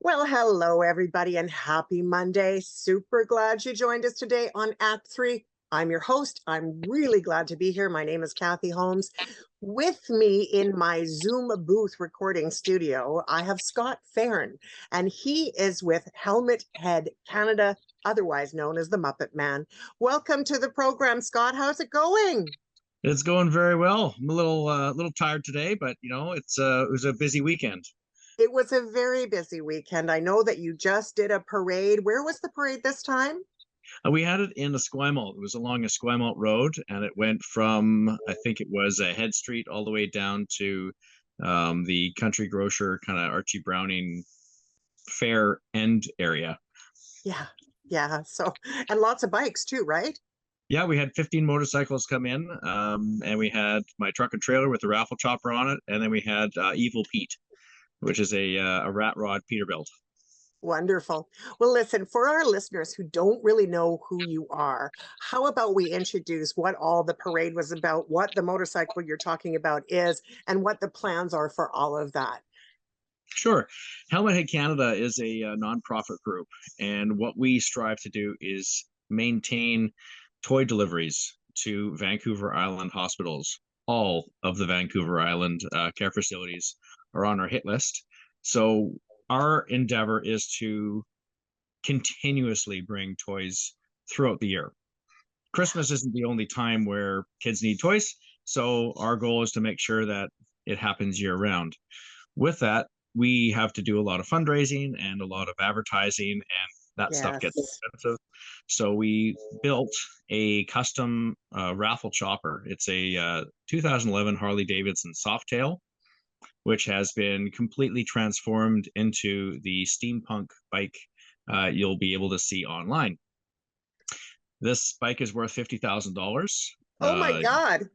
Well, hello, everybody, and happy Monday. Super glad you joined us today on Act Three. I'm your host. I'm really glad to be here. My name is Kathy Holmes. With me in my Zoom booth recording studio, I have Scott Ferron, and he is with Helmet Head Canada, otherwise known as the Muppet Man. Welcome to the program, Scott. How's it going? It's going very well. I'm a little tired today, but it was a busy weekend. It was a very busy weekend. I know that you just did a parade. Where was the parade this time? We had it in Esquimalt. It was along Esquimalt Road, and it went from I think it was a Head Street all the way down to the Country Grocer kind of Archie Browning Fair end area. Yeah, yeah. So, and lots of bikes too, right? Yeah, we had 15 motorcycles come in, and we had my truck and trailer with the Raffle chopper on it, and then we had Evil Pete, which is a rat rod Peterbilt. Wonderful. Well, listen, for our listeners who don't really know who you are, how about we introduce what all the parade was about, what the motorcycle you're talking about is, and what the plans are for all of that? Sure. Helmet Head Canada is a nonprofit group, and what we strive to do is maintain toy deliveries to Vancouver Island hospitals. All of the Vancouver Island care facilities are on our hit list. So our endeavor is to continuously bring toys throughout the year. Christmas isn't the only time where kids need toys, so our goal is to make sure that it happens year round. With that, we have to do a lot of fundraising and a lot of advertising, and that stuff gets Yes. expensive. So we built a custom Raffle chopper. It's a 2011 Harley Davidson Softail, which has been completely transformed into the steampunk bike you'll be able to see online. This bike is worth $50,000. Oh my Uh, God.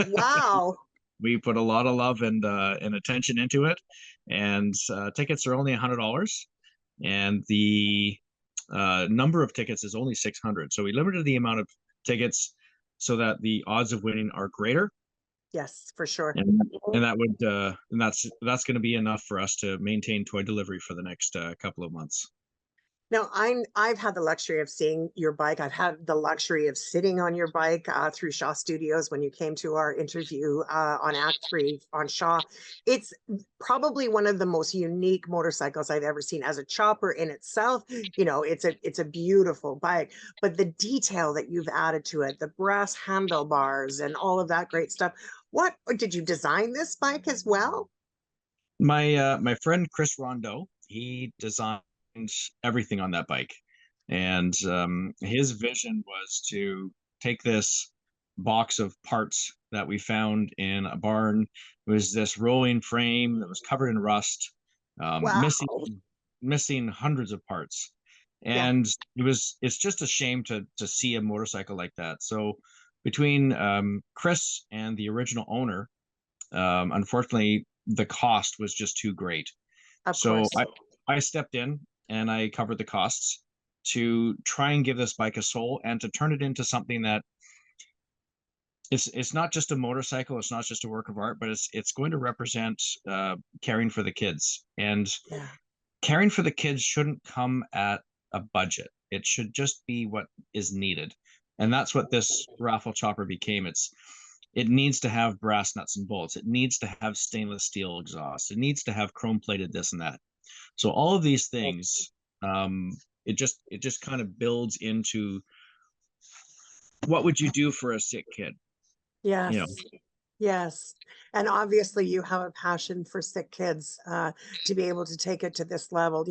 Wow. we put a lot of love and attention into it, and tickets are only $100, and the number of tickets is only 600. So we limited the amount of tickets so that the odds of winning are greater, Yes, for sure. and that's going to be enough for us to maintain toy delivery for the next couple of months. Now, I've had the luxury of seeing your bike. I've had the luxury of sitting on your bike through Shaw Studios when you came to our interview on Act Three on Shaw. It's probably one of the most unique motorcycles I've ever seen as a chopper in itself. You know, it's a beautiful bike, but the detail that you've added to it, the brass handlebars and all of that great stuff. What did you design this bike as well? My friend Chris Rondeau, he designed everything on that bike, and his vision was to take this box of parts that we found in a barn. It was this rolling frame that was covered in rust, Wow. missing hundreds of parts, Yeah. and it's just a shame to see a motorcycle like that. So between Chris and the original owner, unfortunately, the cost was just too great. Of So course. I stepped in and I covered the costs to try and give this bike a soul and to turn it into something that it's not just a motorcycle, it's not just a work of art, but it's going to represent caring for the kids. And Yeah. caring for the kids shouldn't come at a budget. It should just be what is needed. And that's what this raffle chopper became. It needs to have brass nuts and bolts. It needs to have stainless steel exhaust. It needs to have chrome plated this and that. So all of these things, um, it just kind of builds into what would you do for a sick kid? You know, Yes. Yes. And obviously you have a passion for sick kids to be able to take it to this level,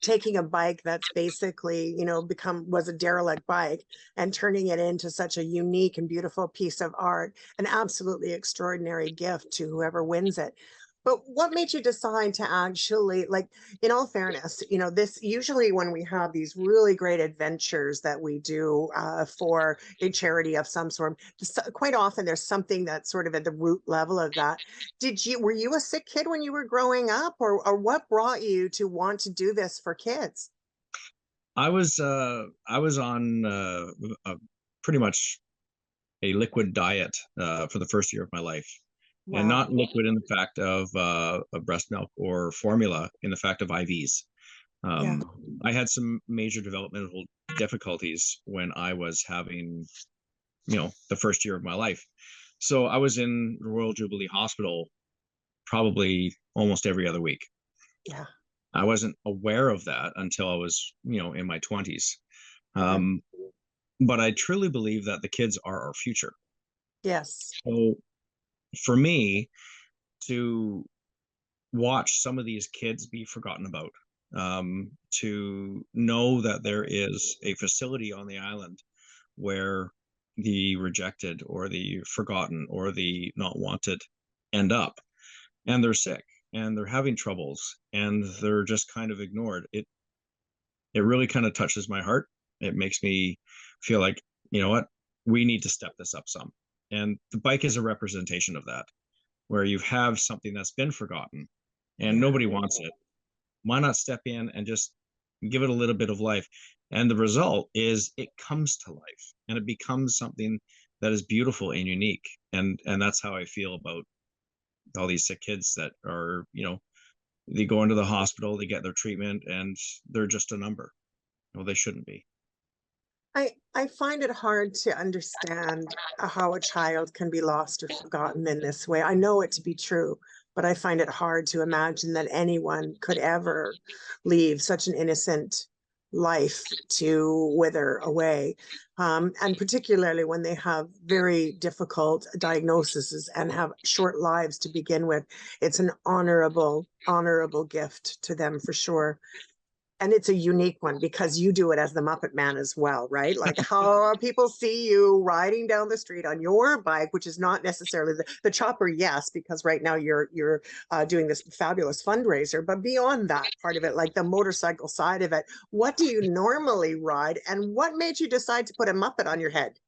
taking a bike that's basically, was a derelict bike and turning it into such a unique and beautiful piece of art, an absolutely extraordinary gift to whoever wins it. But what made you decide to actually, like, in all fairness, this usually when we have these really great adventures that we do for a charity of some sort, quite often there's something that's sort of at the root level of that. Were you a sick kid when you were growing up, or what brought you to want to do this for kids? I was on pretty much a liquid diet for the first year of my life, and Wow. not liquid in the fact of breast milk or formula, in the fact of IVs. Yeah. I had some major developmental difficulties when I was having, the first year of my life. So I was in Royal Jubilee Hospital probably almost every other week. Yeah. I wasn't aware of that until I was, in my 20s. Mhm. Um, but I truly believe that the kids are our future. Yes. So for me to watch some of these kids be forgotten about, to know that there is a facility on the island where the rejected or the forgotten or the not wanted end up, and they're sick and they're having troubles and they're just kind of ignored. It really kind of touches my heart. It makes me feel like, you know what, we need to step this up some. And the bike is a representation of that, where you have something that's been forgotten and Yeah. nobody wants it. Why not step in and just give it a little bit of life? And the result is it comes to life and it becomes something that is beautiful and unique. And that's how I feel about all these sick kids that are, they go into the hospital, they get their treatment, and they're just a number. Well, they shouldn't be. I find it hard to understand how a child can be lost or forgotten in this way. I know it to be true, but I find it hard to imagine that anyone could ever leave such an innocent life to wither away. And particularly when they have very difficult diagnoses and have short lives to begin with, it's an honorable gift to them for sure. And it's a unique one because you do it as the Muppet Man as well, right? Like how people see you riding down the street on your bike, which is not necessarily the chopper, yes, because right now you're doing this fabulous fundraiser. But beyond that part of it, like the motorcycle side of it, what do you normally ride, and what made you decide to put a Muppet on your head,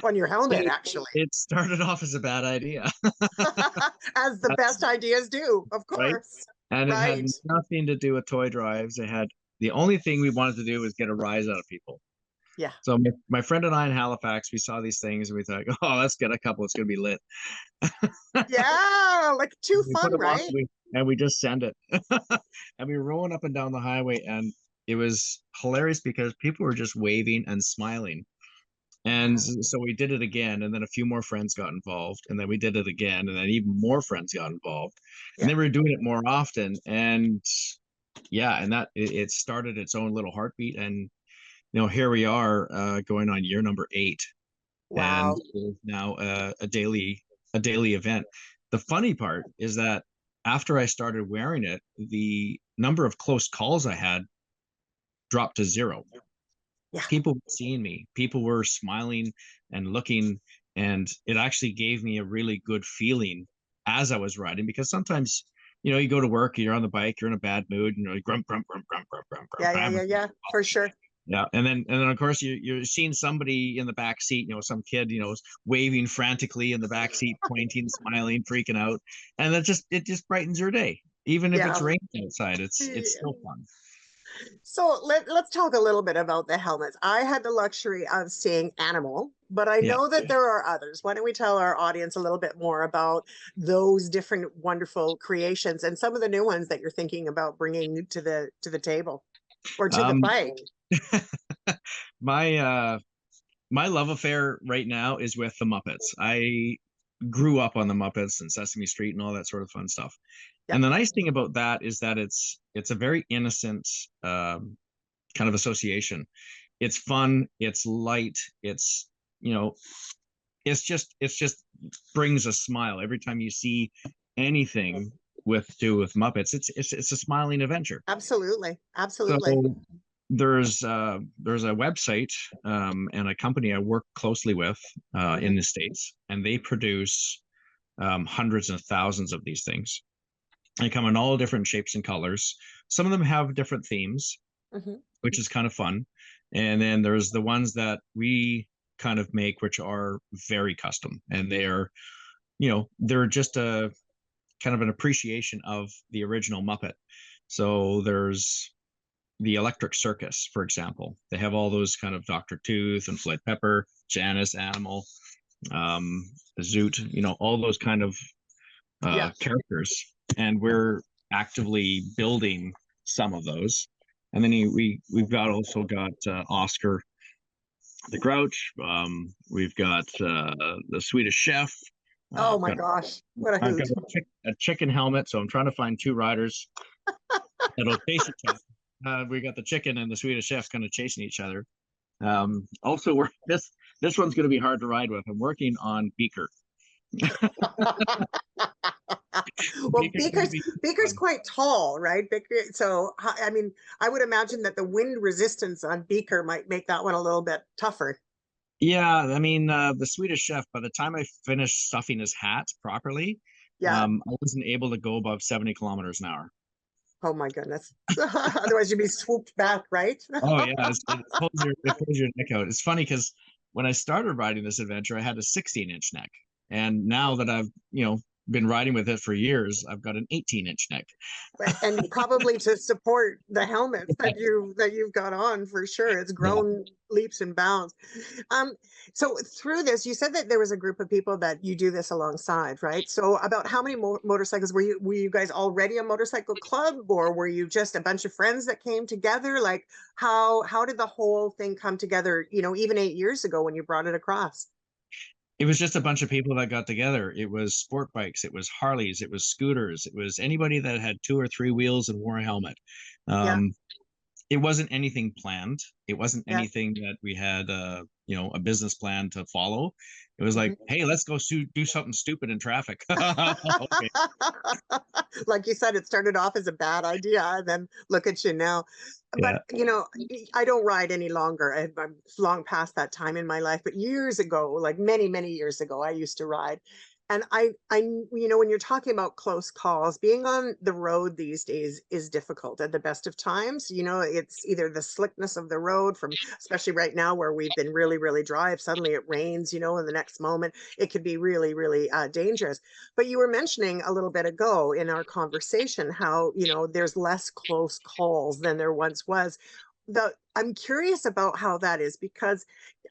on your helmet, It, actually, it started off as a bad idea, as the best ideas do, of right? course, And it had right? nothing to do with toy drives. It had the only thing we wanted to do was get a rise out of people. Yeah, So my friend and I in Halifax, we saw these things and we thought, oh, let's get a couple. It's going to be lit. yeah, like too We put fun, them on right? and we just send it. And we were rolling up and down the highway, and it was hilarious because people were just waving and smiling. And Yeah, so we did it again, and then a few more friends got involved, and then we did it again, and then even more friends got involved, and yeah. then we were doing it more often. And yeah, and that it started its own little heartbeat, and here we are, going on year number 8, and Wow. it is now a daily event. The funny part is that after I started wearing it, the number of close calls I had dropped to 0. Yeah. People were seeing me, people were smiling and looking, and it actually gave me a really good feeling as I was riding, because sometimes you go to work, you're on the bike, you're in a bad mood, and you're like grump grump grump grump grump grump grump. Yeah, yeah, yeah, yeah, for sure. Yeah, and then of course you're seeing somebody in the back seat, some kid, waving frantically in the back seat, pointing, smiling, freaking out, and it just brightens your day, even if it's Yeah. raining outside. It's Yeah. still fun. So let's talk a little bit about the helmets. I had the luxury of seeing Animal, but I Yeah. know that there are others. Why don't we tell our audience a little bit more about those different wonderful creations and some of the new ones that you're thinking about bringing to the table or to the Um, bike? my my love affair right now is with the Muppets. I grew up on the Muppets and Sesame Street and all that sort of fun stuff. Yeah. And the nice thing about that is that it's a very innocent, kind of association. It's fun, it's light, you know, it's just brings a smile every time you see anything with do with Muppets. It's a smiling adventure. Absolutely. Absolutely. So there's a website, and a company I work closely with, in Hmm. the States, and they produce, hundreds and thousands of these things. They come in all different shapes and colors. Some of them have different themes, Hmm. which is kind of fun. And then there's the ones that we kind of make, which are very custom, and they're just a kind of an appreciation of the original Muppet. So there's the Electric Circus, for example. They have all those kind of Dr. Tooth and Flit Pepper, Janice, Animal, um, Zoot, all those kind of, Yeah. characters. And we're actively building some of those. And then we've got also got Oscar the Grouch. We've got the Swedish Chef. Oh I've my got gosh, what a I've got hoot. a chicken helmet, so I'm trying to find two riders that'll chase each other. We got the chicken and the Swedish Chef kind of chasing each other. Also, this one's going to be hard to ride with. I'm working on Beaker. Well, Beaker's going to be Beaker's fun. quite tall, right? Beaker, so I mean, I would imagine that the wind resistance on Beaker might make that one a little bit tougher. Yeah, I mean, the Swedish Chef, by the time I finished stuffing his hat properly, Yeah. I wasn't able to go above 70 kilometers an hour. Oh my goodness. Otherwise you'd be swooped back, right? Oh yeah, it pulls your neck out. It's funny because when I started riding this adventure, I had a 16-inch neck, and now that I've been riding with it for years, I've got an 18-inch neck. And probably to support the helmets that you've got on for sure. It's Yeah. grown leaps and bounds. Um, so through this, you said that there was a group of people that you do this alongside, right? So about how many motorcycles were you guys already a motorcycle club, or were you just a bunch of friends that came together? Like how did the whole thing come together, even 8 years ago when you brought it across? It was just a bunch of people that got together. It was sport bikes, it was Harleys, it was scooters, it was anybody that had two or three wheels and wore a helmet. Yeah, Um, it wasn't anything planned. It wasn't yeah. anything that we had, a business plan to follow. It was like, Mhm. hey, let's go do something stupid in traffic. Okay. Like you said, it started off as a bad idea, and then look at you now. Yeah. But I don't ride any longer. I'm long past that time in my life. But years ago, like many, many years ago, I used to ride. And when you're talking about close calls, being on the road these days is difficult at the best of times. It's either the slickness of the road from, especially right now where we've been really, really dry. If suddenly it rains, in the next moment, it could be really, really dangerous. But you were mentioning a little bit ago in our conversation how, there's less close calls than there once was. I'm curious about how that is, because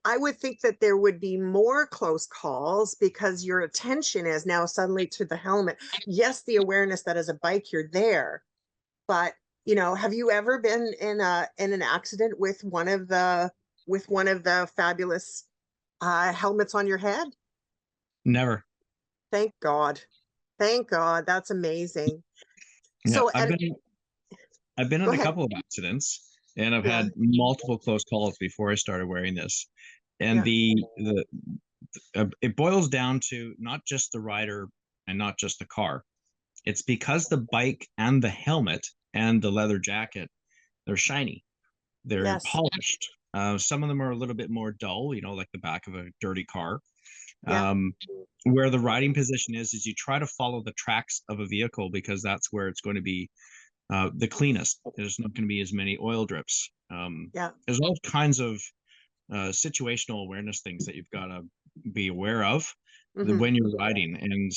I would think that there would be more close calls because your attention is now suddenly to the helmet. Yes, the awareness that as a bike you're there, but have you ever been in an accident with one of the fabulous helmets on your head? Never. Thank God. Thank God. That's amazing. Yeah, So, and I've been go in a ahead. couple of accidents, and I've Yeah, had multiple close calls before I started wearing this. And yeah, the it boils down to not just the rider and not just the car. It's because the bike and the helmet and the leather jacket, they're shiny, they're yes, polished. Some of them are a little bit more dull, like the back of a dirty car. yeah, Um, where the riding position is you try to follow the tracks of a vehicle because that's where it's going to be the cleanest. There's not going to be as many oil drips. yeah. There's all kinds of situational awareness things that you've got to be aware of Hmm. when you're riding. And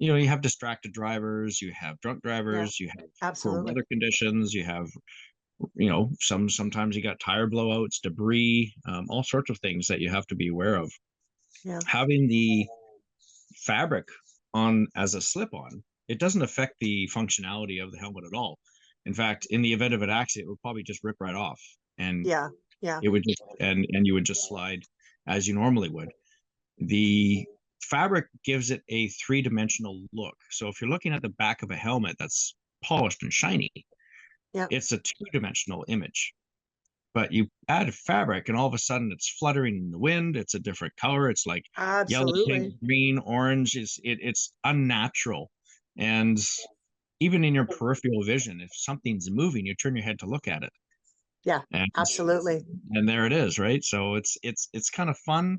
you have distracted drivers, you have drunk Yeah, drivers, you have poor absolutely. weather conditions, you have sometimes you got tire blowouts, debris, all sorts of things that you have to be aware of. Yeah. Having the fabric on as a slip on, it doesn't affect the functionality of the helmet at all. In fact, in the event of an accident, it would probably just rip right off, and Yeah, yeah. it would just and you would just slide as you normally would. The fabric gives it a three-dimensional look. So if you're looking at the back of a helmet that's polished and shiny, Yeah, it's a two-dimensional image. But you add fabric and all of a sudden it's fluttering in the wind, it's a different color, it's like yellow, pink, absolutely. green, orange. It's unnatural. And even in your peripheral vision, if something's moving, you turn your head to look at it, Yeah, and absolutely. there it is, right? So it's kind of fun,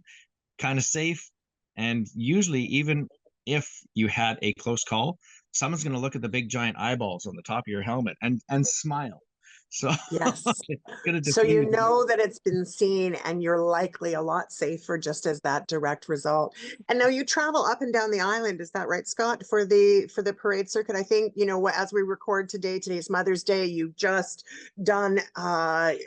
kind of safe, and usually even if you had a close call, someone's going to look at the big giant eyeballs on the top of your helmet and smile. So Yes. it's going to So diffuse. that it's been seen and you're likely a lot safer just as that direct result. And now you travel up and down the island, is that right, Scott, for the parade circuit? I think, as we record today's Mother's Day, you've just done a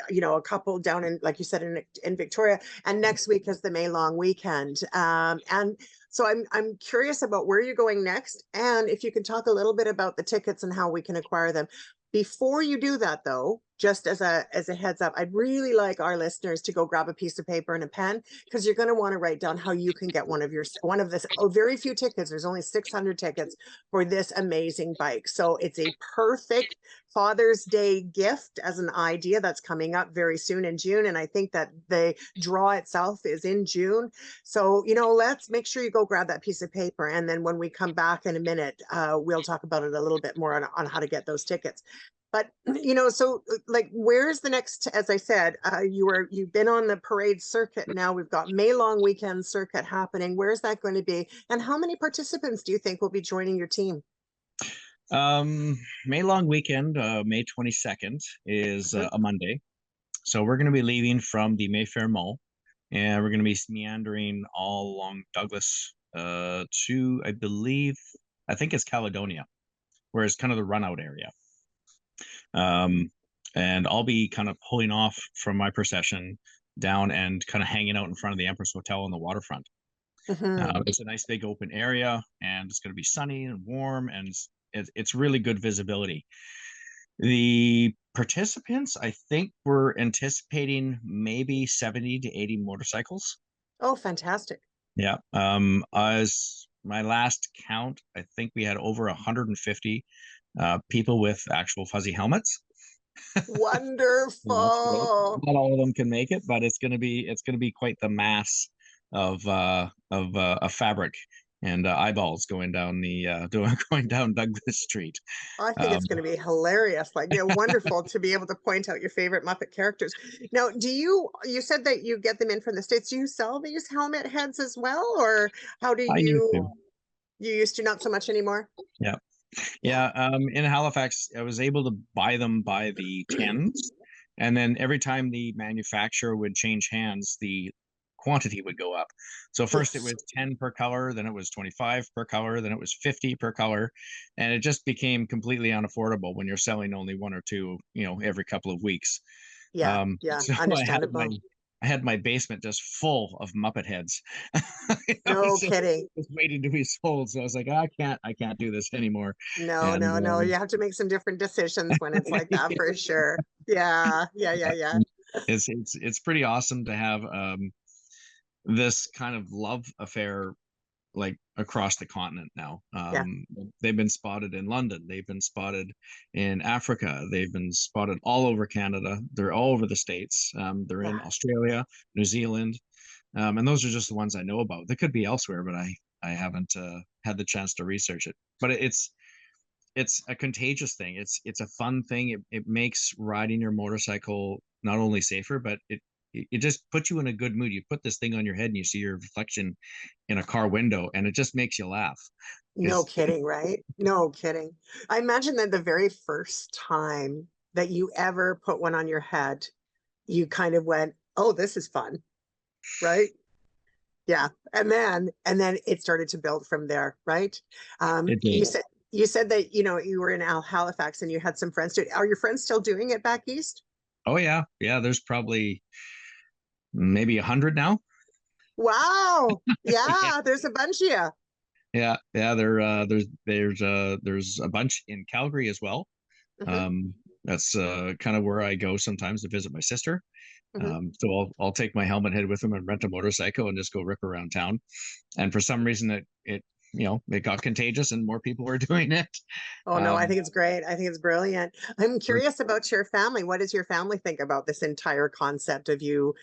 couple down in, like you said, in Victoria, and next week is the May long weekend. And so I'm curious about where you're going next, and if you can talk a little bit about the tickets and how we can acquire them. Before you do that, though, just as a heads up, I'd really like our listeners to go grab a piece of paper and a pen, because you're going to want to write down how you can get one of this, very few tickets. There's only 600 tickets for this amazing bike. So it's a perfect Father's Day gift as an idea that's coming up very soon in June. And I think that the draw itself is in June. So, let's make sure you go grab that piece of paper. And then when we come back in a minute, we'll talk about it a little bit more on how to get those tickets. But, so like, where's the next, as I said, you've been on the parade circuit. Now we've got May long weekend circuit happening. Where's that going to be? And how many participants do you think will be joining your team? May long weekend, May 22nd is a Monday. So we're going to be leaving from the Mayfair Mall, and we're going to be meandering all along Douglas to, I think it's Caledonia, where it's kind of the run out area. And I'll be kind of pulling off from my procession down and kind of hanging out in front of the Empress Hotel on the waterfront. It's a nice big open area, and it's going to be sunny and warm, and it's really good visibility. The participants, I think we're anticipating maybe 70 to 80 motorcycles. Oh, fantastic. Yeah. As my last count, I think we had over 150 people with actual fuzzy helmets. Wonderful. Not all of them can make it, but it's going to be quite the mass of fabric and eyeballs going down going down Douglas Street. I think it's going to be hilarious. Like, wonderful to be able to point out your favorite Muppet characters. Now, you said that you get them in from the States. Do you sell these helmet heads as well? Or how do I used to. you used to, not so much anymore? Yeah. Yeah. In Halifax, I was able to buy them by the tens. And then every time the manufacturer would change hands, the quantity would go up. So first it was 10 per color, then it was 25 per color, then it was 50 per color. And it just became completely unaffordable when you're selling only one or two, every couple of weeks. Yeah, So understandable. I had my basement just full of Muppet heads. No kidding. It was waiting to be sold. So I was like, I can't do this anymore. No, And no. You have to make some different decisions when it's like that, for sure. Yeah. It's pretty awesome to have this kind of love affair like across the continent now. They've been spotted in London, they've been spotted in Africa, they've been spotted all over Canada, they're all over the States, they're in Australia, New Zealand, and those are just the ones I know about. They could be elsewhere, but I haven't had the chance to research it. But it's a contagious thing. It's a fun thing. It makes riding your motorcycle not only safer, but it just puts you in a good mood. You put this thing on your head and you see your reflection in a car window, and it just makes you laugh. No kidding, right? No kidding. I imagine that the very first time that you ever put one on your head, you kind of went, "Oh, this is fun," right? Yeah, and then it started to build from there, right? You said that you were in Halifax and you had some friends. Are your friends still doing it back east? Oh yeah. There's probably maybe 100 now. Wow. Yeah, there's a bunch of you. Yeah. There's a bunch in Calgary as well. That's kind of where I go sometimes to visit my sister. So I'll take my helmet head with them and rent a motorcycle and just go rip around town. And for some reason it got contagious and more people were doing it. Oh no, I think it's great. I think it's brilliant. I'm curious about your family. What does your family think about this entire concept of you,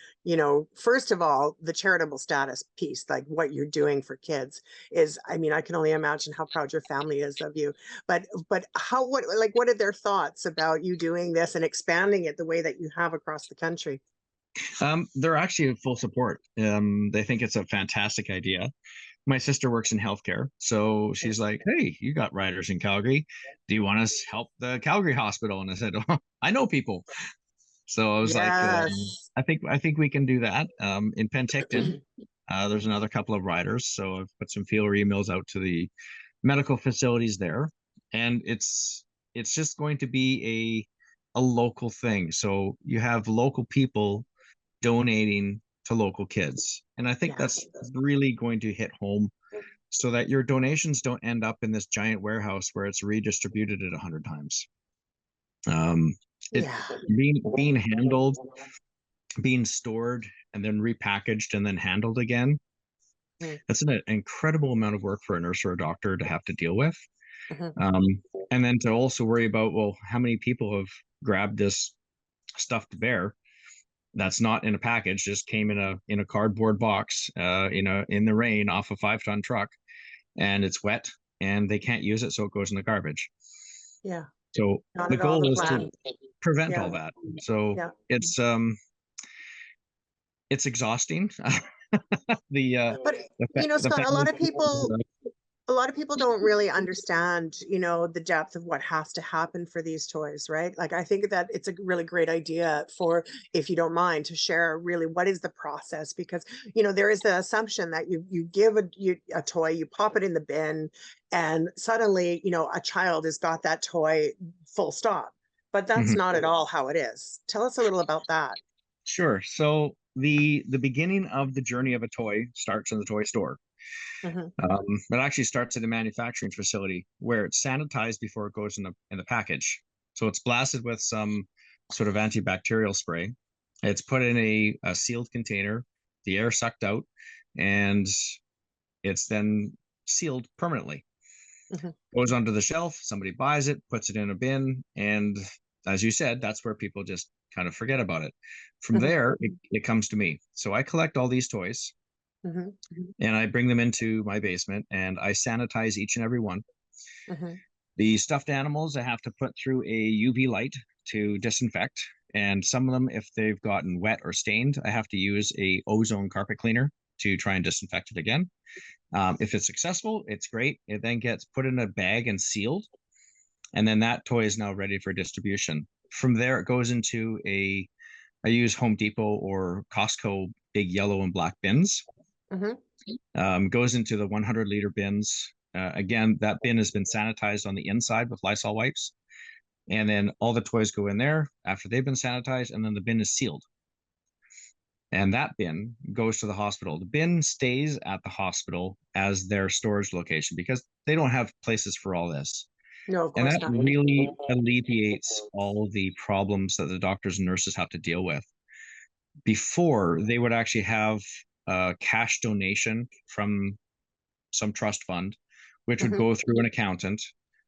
first of all, the charitable status piece, like what you're doing for kids is, I mean, I can only imagine how proud your family is of you. But what are their thoughts about you doing this and expanding it the way that you have across the country? They're actually in full support. They think it's a fantastic idea. My sister works in healthcare, so she's like, "Hey, you got riders in Calgary. Do you want us help the Calgary hospital?" And I said, "Oh, I know people." So I was like, I think we can do that. In Penticton, there's another couple of riders, so I've put some feeler emails out to the medical facilities there, and it's just going to be a local thing. So you have local people donating to local kids. And I think that's really going to hit home, so that your donations don't end up in this giant warehouse where it's redistributed it 100 times. It Yeah. being handled, being stored, and then repackaged and then handled again. Mhm. That's an incredible amount of work for a nurse or a doctor to have to deal with. Mhm. Um, and then to also worry about, well, how many people have grabbed this stuffed bear that's not in a package, just came in a cardboard box, in the rain off a 5-ton truck, and it's wet and they can't use it, so it goes in the garbage. Yeah. So Not the at all the goal is plan. to prevent Yeah. all that. So Yeah. it's exhausting. the But the Scott, family. a lot of people don't really understand, the depth of what has to happen for these toys, right? Like, I think that it's a really great idea for, if you don't mind, to share really what is the process, because, there is the assumption that you give a toy, you pop it in the bin, and suddenly, a child has got that toy, full stop. But that's Mhm. not at all how it is. Tell us a little about that. Sure. So the beginning of the journey of a toy starts in the toy store. Hmm. It actually starts at a manufacturing facility where it's sanitized before it goes in the package. So it's blasted with some sort of antibacterial spray. It's put in a sealed container, the air sucked out, and it's then sealed permanently. Hmm. Goes onto the shelf, somebody buys it, puts it in a bin, and as you said, that's where people just kind of forget about it. From Hmm. there, it comes to me. So I collect all these toys Hmm. and I bring them into my basement and I sanitize each and every one. Hmm. The stuffed animals I have to put through a UV light to disinfect, and some of them, if they've gotten wet or stained, I have to use a ozone carpet cleaner to try and disinfect it again. If it's successful, it's great. It then gets put in a bag and sealed, and then that toy is now ready for distribution. From there, it goes into I use Home Depot or Costco big yellow and black bins. Hmm. Goes into the 100-liter bins. Again, that bin has been sanitized on the inside with Lysol wipes. And then all the toys go in there after they've been sanitized, and then the bin is sealed. And that bin goes to the hospital. The bin stays at the hospital as their storage location because they don't have places for all this. No, of And course that not. really alleviates all the problems that the doctors and nurses have to deal with. Before, they would actually have a cash donation from some trust fund, which would Hmm. go through an accountant,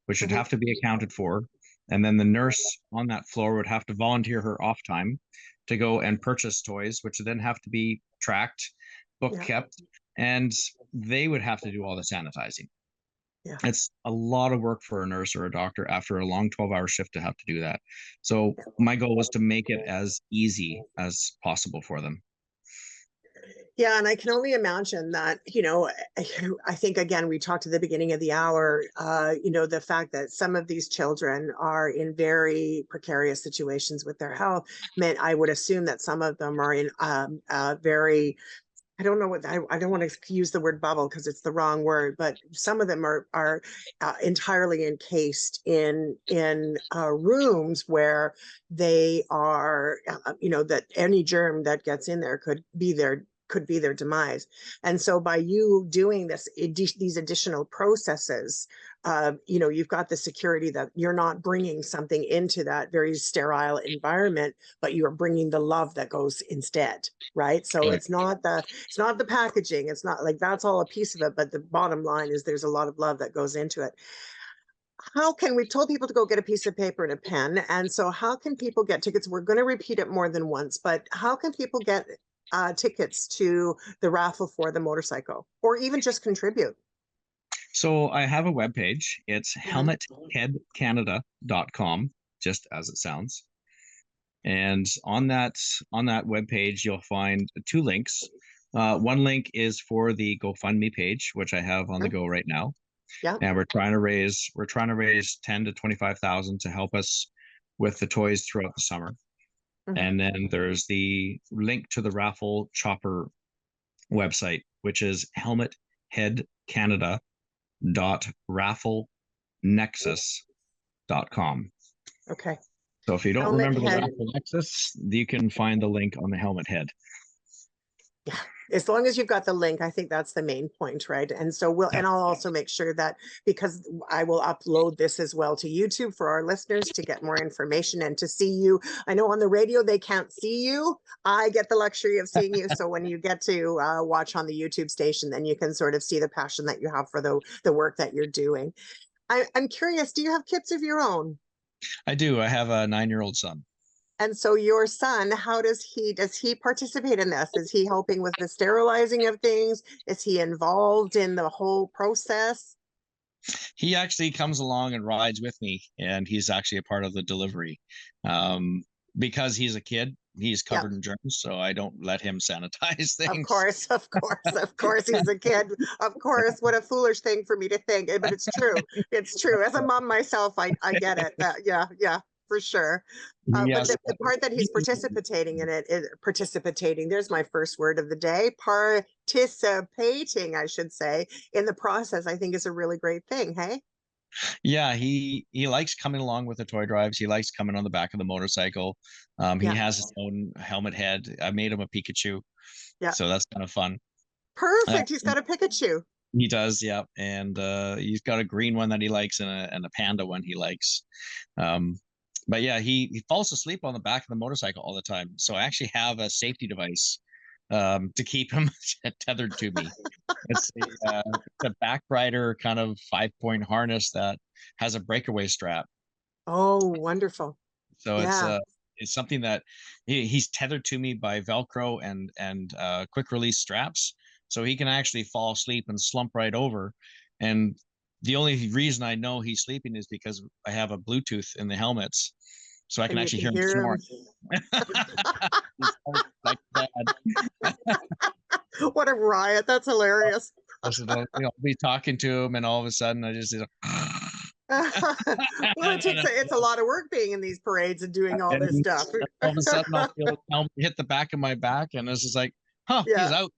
which would Hmm. have to be accounted for. And then the nurse on that floor would have to volunteer her off time to go and purchase toys, which would then have to be tracked, book Yeah. kept, and they would have to do all the sanitizing. Yeah. It's a lot of work for a nurse or a doctor after a long 12-hour shift to have to do that. So my goal was to make it as easy as possible for them. Yeah, and I can only imagine that, I think, again, we talked at the beginning of the hour, the fact that some of these children are in very precarious situations with their health meant I would assume that some of them are in very, I don't know what I don't want to use the word bubble because it's the wrong word, but some of them are entirely encased in rooms where they are, that any germ that gets in there could be their demise. And so by you doing these additional processes, you've got the security that you're not bringing something into that very sterile environment, but you are bringing the love that goes instead. Right. So Right. it's not the packaging. It's not like that's all a piece of it. But the bottom line is there's a lot of love that goes into it. We've told people to go get a piece of paper and a pen. And so how can people get tickets? We're going to repeat it more than once, but how can people get tickets to the raffle for the motorcycle or even just contribute? So I have a webpage. It's Mhm. helmetheadcanada.com, just as it sounds. And on that webpage, you'll find two links. One link is for the GoFundMe page, which I have on the Mhm. go right now, Yeah. and we're trying to raise 10 to 25,000 to help us with the toys throughout the summer. Mhm. And then there's the link to the Raffle Chopper website, which is helmethead.rafflenexus.com. Okay. So if you don't Helmet remember the head. Raffle Nexus, you can find the link on the helmet head. Yeah. as long as you've got the link, I think that's the main point, right? And so and I'll also make sure that, because I will upload this as well to YouTube for our listeners to get more information and to see you. I know on the radio they can't see you. I get the luxury of seeing you. So when you get to watch on the YouTube station, then you can sort of see the passion that you have for the work that you're doing. I'm curious, do you have kids of your own? I do. I have a 9-year-old son. And so your son, how does he participate in this? Is he helping with the sterilizing of things? Is he involved in the whole process? He actually comes along and rides with me, and he's actually a part of the delivery. Because he's a kid, he's covered in germs, so I don't let him sanitize things. Of course, of course, he's a kid. Of course, what a foolish thing for me to think, but it's true. It's true. As a mom myself, I get it. Yeah, for sure. Yes. But the part that he's participating in participating, there's my first word of the day, participating, I should say, in the process, I think is a really great thing. Hey? Yeah, he likes coming along with the toy drives. He likes coming on the back of the motorcycle. He has his own helmet head. I made him a Pikachu. Yeah. So that's kind of fun. Perfect. He's got a Pikachu. He does, yeah. And he's got a green one that he likes and a panda one he likes. But yeah, he falls asleep on the back of the motorcycle all the time. So I actually have a safety device to keep him tethered to me. It's a back rider kind of 5-point harness that has a breakaway strap. Oh, wonderful. So it's something that he's tethered to me by Velcro and quick release straps. So he can actually fall asleep and slump right over. And the only reason I know he's sleeping is because I have a Bluetooth in the helmets, so I can actually hear him snoring. Like what a riot. That's hilarious. I'll be talking to him, and all of a sudden I just well, it's a lot of work being in these parades and doing all this stuff. All of a sudden I'll feel it hit the back of my back, and it's just like, he's out.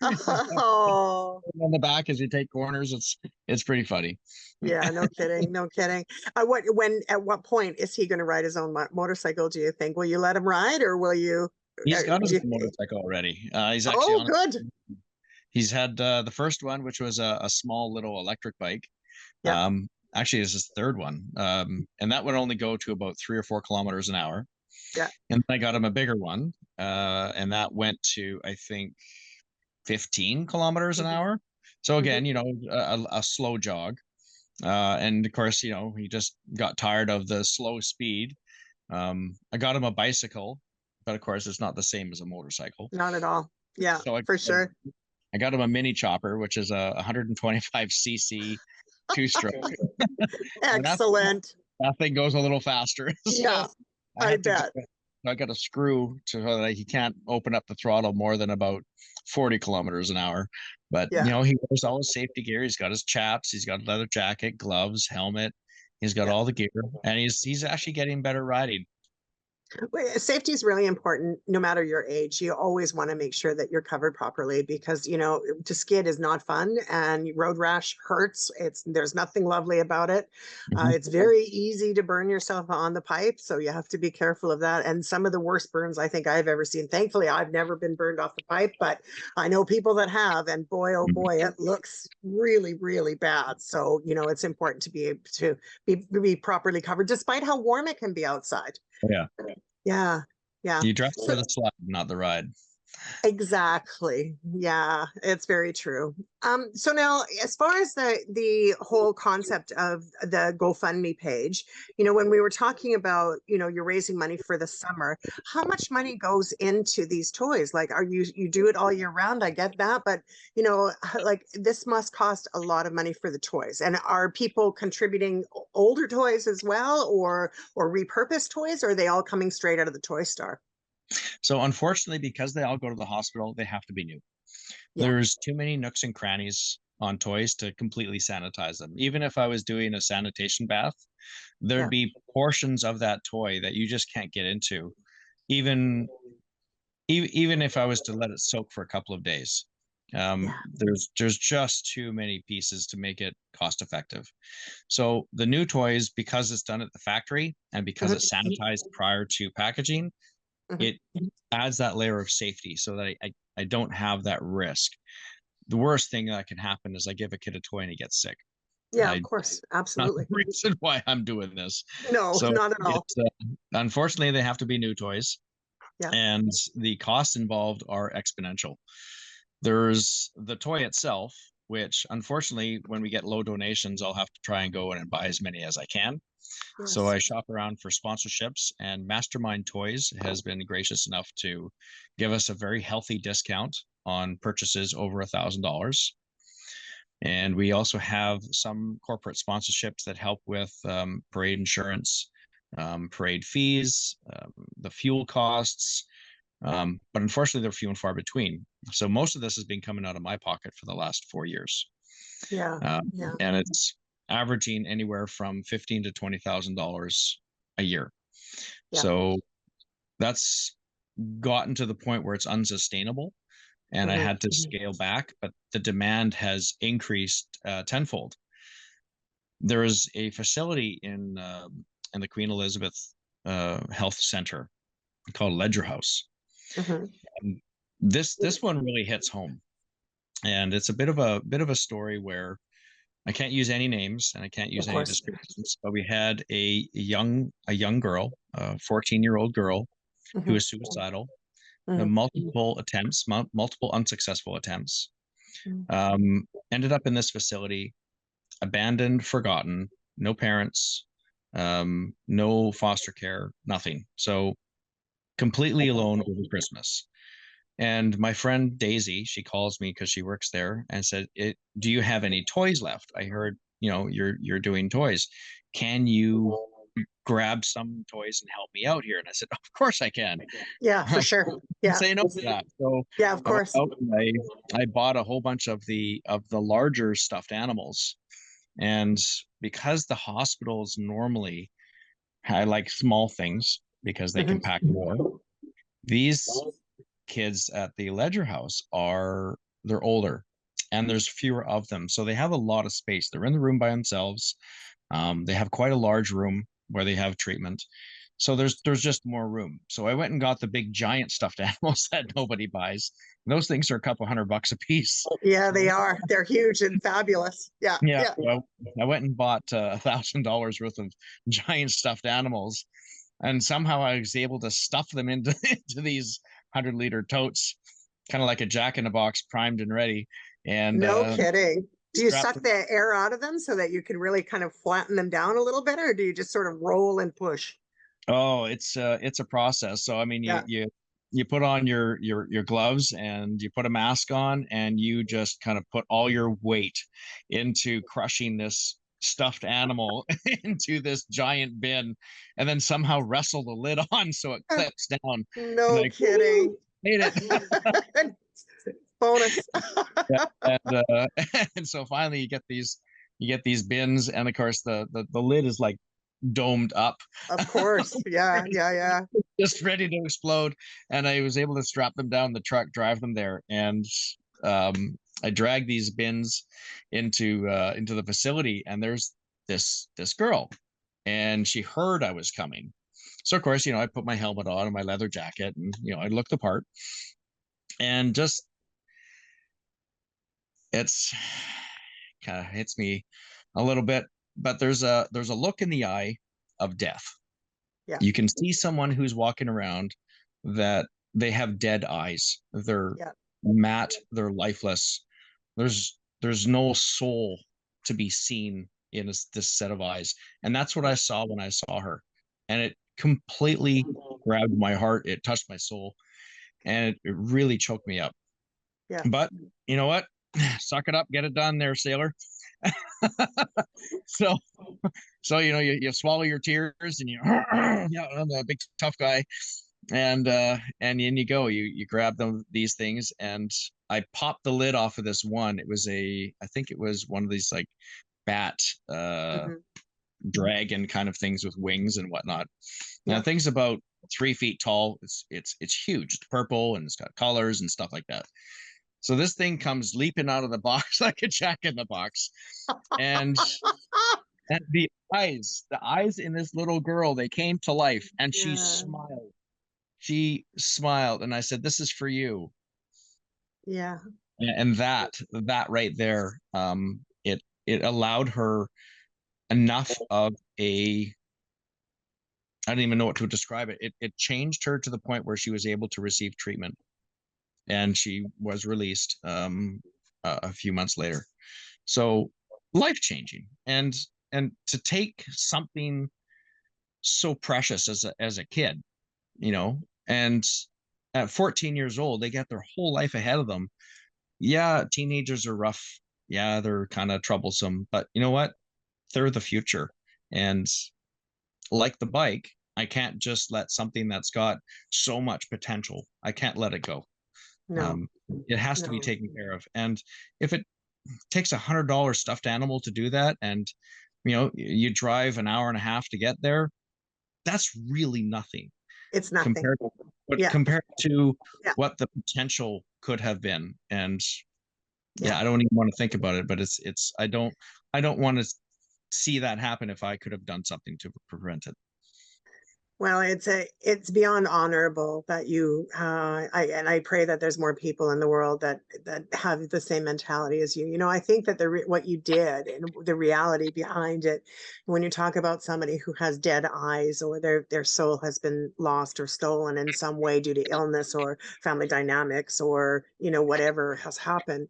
Oh. On the back as you take corners, it's pretty funny. Yeah, no kidding. At what point is he going to ride his own motorcycle, do you think? Will you let him ride, or will you? He's got his motorcycle already. He's actually good. He's had the first one, which was a small little electric bike. Actually, it's his third one, and that would only go to about 3 or 4 kilometers an hour. Yeah. And I got him a bigger one, and that went to, I think, 15 kilometers an hour. So again, a slow jog. And of course, he just got tired of the slow speed. I got him a bicycle, but of course it's not the same as a motorcycle. Not at all. Yeah, so for sure. I got him a mini chopper, which is a 125cc 2-stroke. Excellent. That thing goes a little faster. Yeah, I bet. I got a screw so that he can't open up the throttle more than about 40 kilometers an hour. But he wears all his safety gear. He's got his chaps. He's got a leather jacket, gloves, helmet. He's got all the gear, and he's actually getting better riding. Safety is really important no matter your age. You always want to make sure that you're covered properly, because to skid is not fun, and road rash hurts. There's nothing lovely about it. It's very easy to burn yourself on the pipe, so you have to be careful of that. And some of the worst burns I think I've ever seen. Thankfully, I've never been burned off the pipe, but I know people that have, and boy, oh boy, it looks really, really bad. So it's important to be able to be properly covered, despite how warm it can be outside. Yeah. You dress for the slide, not the ride. Exactly. Yeah, it's very true. So now, as far as the whole concept of the GoFundMe page, when we were talking about, you're raising money for the summer, how much money goes into these toys? Like, you do it all year round? I get that, but like, this must cost a lot of money for the toys. And are people contributing older toys as well, or repurposed toys, or are they all coming straight out of the toy store? So unfortunately, because they all go to the hospital, they have to be new. There's too many nooks and crannies on toys to completely sanitize them. Even if I was doing a sanitation bath, there'd be portions of that toy that you just can't get into, even if I was to let it soak for a couple of days. There's just too many pieces to make it cost effective. So the new toys, because it's done at the factory and because it's sanitized prior to packaging, it adds that layer of safety so that I I don't have that risk. The worst thing that can happen is I give a kid a toy and he gets sick. Yeah, of I course. Not the Absolutely. reason why I'm doing this. No, So not at all. it's unfortunately they have to be new toys, Yeah. and the costs involved are exponential. There's the toy itself, which unfortunately, when we get low donations, I'll have to try and go in and buy as many as I can. So Yes. I shop around for sponsorships, and Mastermind Toys has been gracious enough to give us a very healthy discount on purchases over $1,000. And we also have some corporate sponsorships that help with parade insurance, parade fees, the fuel costs. But unfortunately, they're few and far between. So most of this has been coming out of my pocket for the last 4 years. Yeah. Yeah. And it's averaging anywhere from $15,000 to $20,000 a year. Yeah. So that's gotten to the point where it's unsustainable, and I had to scale back, but the demand has increased tenfold. There is a facility in the Queen Elizabeth Health Center called Ledger House. Mm-hmm. And this one really hits home, and it's a bit of a story where I can't use any names and I can't use Of any course. descriptions, but we had a young girl, a 14-year-old girl who Mm-hmm. was suicidal, Mm-hmm. multiple attempts, multiple unsuccessful attempts. Ended up in this facility, abandoned, forgotten, no parents, no foster care, nothing. So completely alone over Christmas. And my friend Daisy, she calls me because she works there and said, "Do you have any toys left? I heard, you're doing toys. Can you grab some toys and help me out here?" And I said, "Of course I can." Yeah, for sure. Yeah. Say no to that. So Yeah, of I went course. out and I bought a whole bunch of the larger stuffed animals. And because the hospitals normally, I like small things because they can Mm-hmm. pack more. These kids at the Ledger House they're older and there's fewer of them. So they have a lot of space. They're in the room by themselves. They have quite a large room where they have treatment. So there's just more room. So I went and got the big giant stuffed animals that nobody buys. Those things are a couple $100 a piece. Yeah, they are. They're huge and fabulous. Yeah. Yeah, Yeah. well, I went and bought $1,000 worth of giant stuffed animals, and somehow I was able to stuff them into into these 100-liter totes, kind of like a Jack in the Box, primed and ready, and No kidding. Do you strapped suck them. the air out of them so that you can really kind of flatten them down a little bit, or do you just sort of roll and push? Oh, it's a process. So I mean, you Yeah. you you put on your gloves and you put a mask on and you just kind of put all your weight into crushing this stuffed animal into this giant bin, and then somehow wrestle the lid on so it clips down. And No like, woo, kidding. made it. Bonus. Yeah, and and so finally you get these bins, and of course the lid is like domed up, Of course. Yeah. Yeah. Yeah. just ready to explode. And I was able to strap them down the truck, drive them there, and I dragged these bins into the facility. And there's this girl, and she heard I was coming. So of course, I put my helmet on and my leather jacket, and I look the part, and just it's kind of hits me a little bit. But there's a look in the eye of death. Yeah. You can see someone who's walking around that they have dead eyes. They're Yeah. matte, they're lifeless. There's no soul to be seen in this set of eyes. And that's what I saw when I saw her. And it completely grabbed my heart. It touched my soul, and it really choked me up. Yeah. But you know what? Suck it up, get it done there, sailor. So you swallow your tears and yeah, I'm a big tough guy, and in you go. You grab these things, and I popped the lid off of this one. I think it was one of these like bat Mhm. dragon kind of things with wings and whatnot. Now Yeah. the thing's about 3 feet tall. It's huge. It's purple and it's got colors and stuff like that. So this thing comes leaping out of the box like a Jack in the Box, and and the eyes in this little girl, they came to life, and she Yeah. smiled. She smiled, and I said, "This is for you." Yeah. And that right there, it allowed her enough of a, I don't even know what to describe it. It changed her to the point where she was able to receive treatment, and she was released a few months later. So life changing, and to take something so precious as a kid, and at 14 years old, they get their whole life ahead of them. Yeah, teenagers are rough. Yeah, they're kind of troublesome, but you know what? They're the future. And like the bike, I can't just let something that's got so much potential, I can't let it go. No, Um, it has to be no, taken care of. And if it takes $100 stuffed animal to do that, and you drive an hour and a half to get there, that's really nothing it's nothing. compared Yeah. compared to Yeah. what the potential could have been. And Yeah. yeah, I don't even want to think about it, but it's I don't want to see that happen if I could have done something to prevent it. Well, it's beyond honorable that you I pray that there's more people in the world that have the same mentality as you. I think that what you did and the reality behind it, when you talk about somebody who has dead eyes, or their soul has been lost or stolen in some way due to illness or family dynamics, or whatever has happened,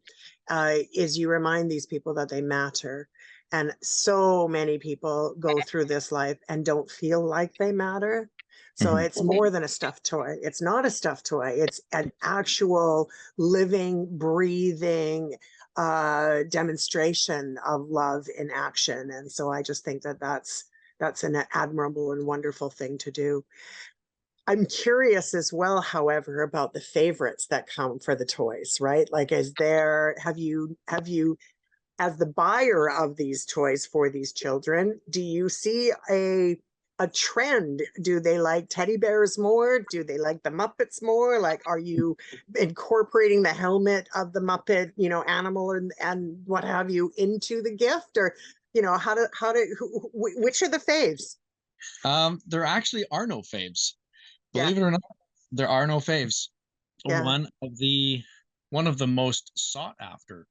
is you remind these people that they matter. And so many people go through this life and don't feel like they matter. So Mhm. it's more than a stuffed toy. It's not a stuffed toy. It's an actual living, breathing demonstration of love in action. And so I just think that that's an admirable and wonderful thing to do. I'm curious as well, however, about the favorites that come for the toys, right? Like, have you as the buyer of these toys for these children, do you see a trend? Do they like teddy bears more? Do they like the Muppets more? Like, are you incorporating the helmet of the Muppet, animal and what have you into the gift? Or, which are the faves? There actually are no faves. Yeah, Believe it or not, there are no faves. yeah. One of the most sought after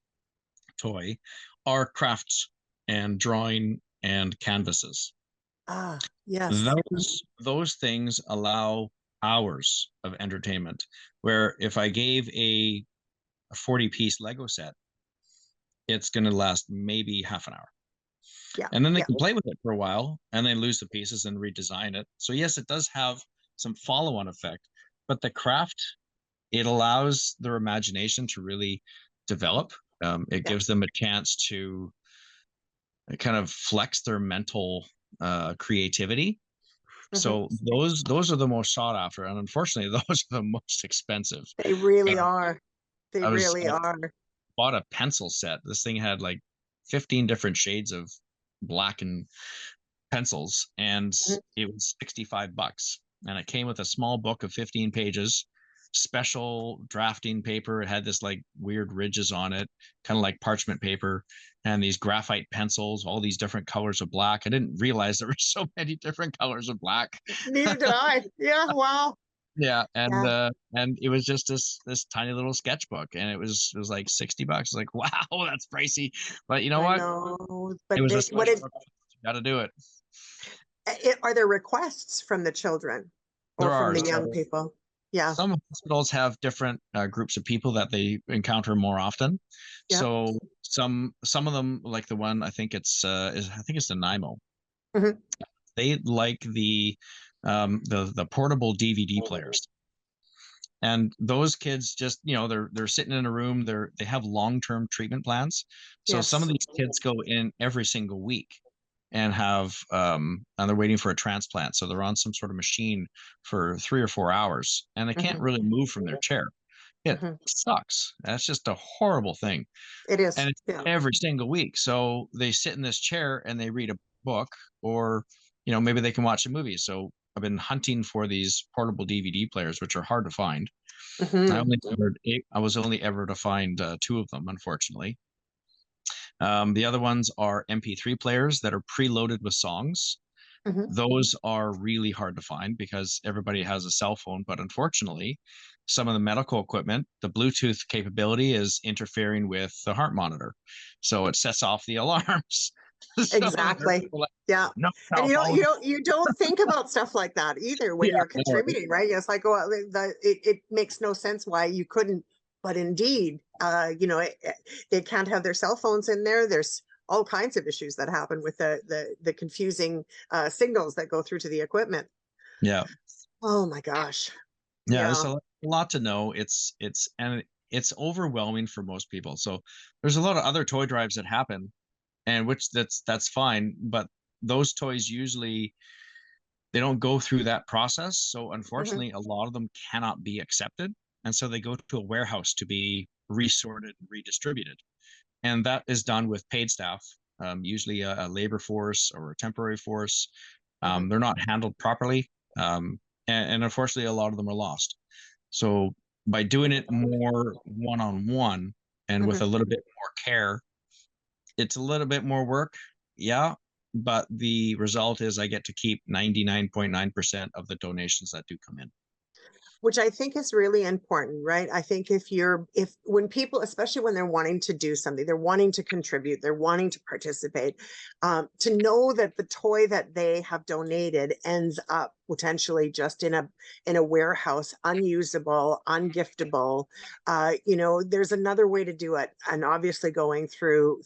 toy are crafts and drawing and canvases. Ah, yes. Those things allow hours of entertainment. Where if I gave a 40-piece Lego set, it's going to last maybe half an hour. Yeah, And then they yeah. can play with it for a while and then lose the pieces and redesign it. So yes, it does have some follow-on effect, but the craft, it allows their imagination to really develop. It Yeah. gives them a chance to kind of flex their mental creativity. Mhm. So those are the most sought after, and unfortunately, those are the most expensive. They really Uh, are. They really I are. bought a pencil set. This thing had like 15 different shades of black and pencils, and Mhm. it was $65. And it came with a small book of 15 pages, special drafting paper. It had this like weird ridges on it, kind of like parchment paper, and these graphite pencils, all these different colors of black. I didn't realize there were so many different colors of black. Neither did I. Yeah, wow. Yeah, Yeah, and it was just this tiny little sketchbook, and it was like $60. Like, wow, that's pricey. But you know I what? know. It But was a what special purpose. You got to do it. are there requests from the children or There from are. the young So people? Yeah, some hospitals have different groups of people that they encounter more often. yeah. So some of them, like the one I think it's the Nimo. Mhm. They like the portable DVD players. And those kids just, they're sitting in a room, they have long-term treatment plans. So some of Yes. these kids go in every single week and they're waiting for a transplant. So they're on some sort of machine for 3 or 4 hours and they can't Hmm. really move from their chair. It Hmm. sucks. That's just a horrible thing. It is. And it's Yeah. every single week. So they sit in this chair and they read a book, or, maybe they can watch a movie. So I've been hunting for these portable DVD players, which are hard to find. Hmm. I was only ever to find two of them, unfortunately. The other ones are MP3 players that are preloaded with songs. Mhm. Those are really hard to find because everybody has a cell phone. But unfortunately, some of the medical equipment, the Bluetooth capability is interfering with the heart monitor. So it sets off the alarms. So the nurses Exactly. are like, Yeah. no And cell phone. you don't think about stuff like that either when Yeah, you're no, contributing, right? It's like, well, it makes no sense why you couldn't, but indeed, they can't have their cell phones in there. There's all kinds of issues that happen with the confusing signals that go through to the equipment. yeah, Oh my gosh. yeah. It's Yeah. a lot to know. And it's overwhelming for most people. So there's a lot of other toy drives that happen, and which that's fine. But those toys usually they don't go through that process. So Mhm. unfortunately, a lot of them cannot be accepted. And so they go to a warehouse to be resorted and redistributed. And that is done with paid staff, usually a labor force or a temporary force. Mhm. They're not handled properly. And unfortunately, a lot of them are lost. So by doing it more one on one and with Mhm. a little bit more care, it's a little bit more work, yeah, but the result is I get to keep 99.9% of the donations that do come in. Which I think is really important, right? I think if when people, especially when they're wanting to do something, they're wanting to contribute, they're wanting to participate, to know that the toy that they have donated ends up potentially just in a warehouse, unusable, ungiftable. There's another way to do it, and obviously going through